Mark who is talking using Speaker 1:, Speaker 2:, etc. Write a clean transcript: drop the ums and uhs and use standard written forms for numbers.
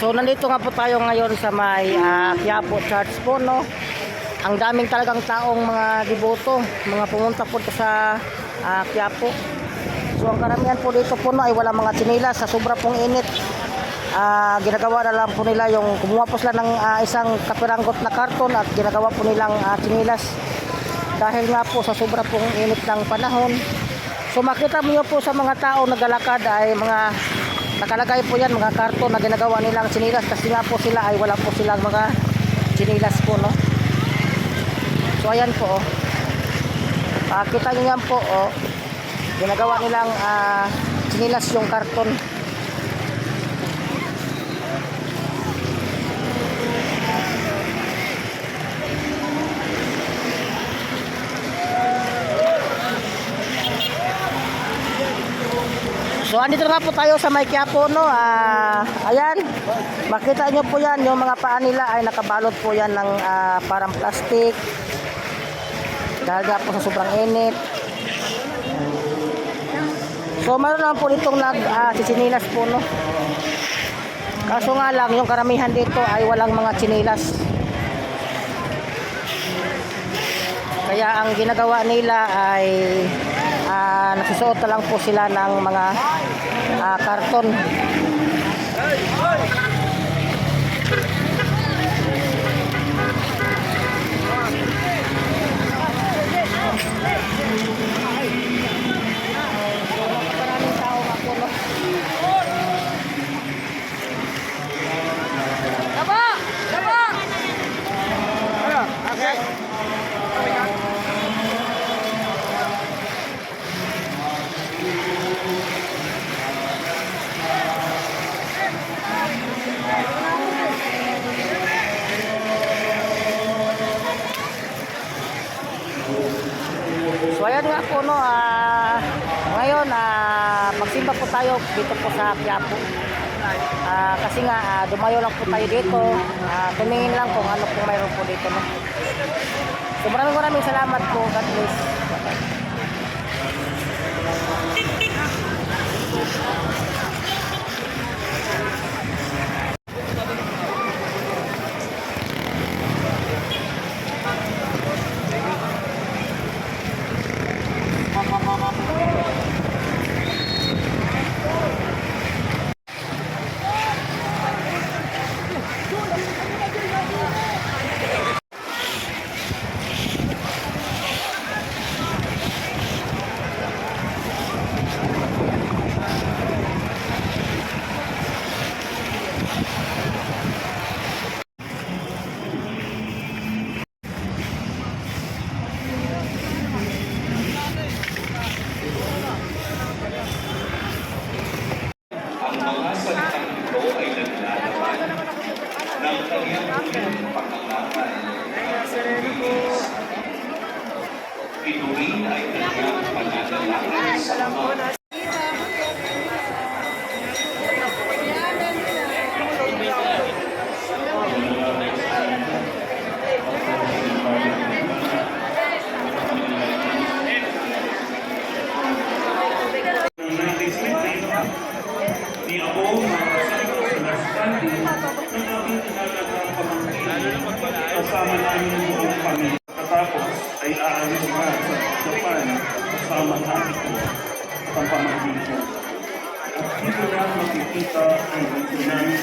Speaker 1: So nandito nga po tayo ngayon sa may Quiapo Church po, no. Ang daming talagang taong mga deboto, mga pumunta po sa Quiapo. So ang karamihan po dito po, no, ay wala mga tsinelas sa sobra pong init. Ginagawa na lang po nila yung kumuha po sila ng isang kapiranggot na karton at ginagawa po nilang tsinelas dahil nga po sa sobra pong init ng panahon. So makita mo po sa mga tao naglalakad ay mga nakalagay po yan, mga karton na ginagawa nilang tsinelas kasi nga po sila ay wala po silang mga tsinelas po, no. So ayan po, kita nyo yan po, ginagawa nilang tsinelas yung karton. So andito nga po tayo sa may Quiapo, no. Ayan, makita nyo po yan, yung mga paa nila ay nakabalot po yan ng parang plastic dahil nga po sa sobrang init. So mayroon naman po ditong sisinilas po, no. Kaso nga lang, yung karamihan dito ay walang mga tsinilas. Kaya ang ginagawa nila ay nagsusuot na lang po sila ng mga karton. Maraming tao nga po, no. Okay. So ayan nga po, no, ngayon magsimba po tayo dito po sa Quiapo. Kasi nga dumayo lang po tayo dito, tumingin lang kung ano po mayroon po dito, no. So maraming salamat po. God bless.
Speaker 2: Ituloy ay kanyang pananalangin sa mga ni ako kasama namin ang buong pamilya. Katapos ay aalis ka sa Japan kasama ang ate ko at ang pamangkin ko. At dito na makikita ang namin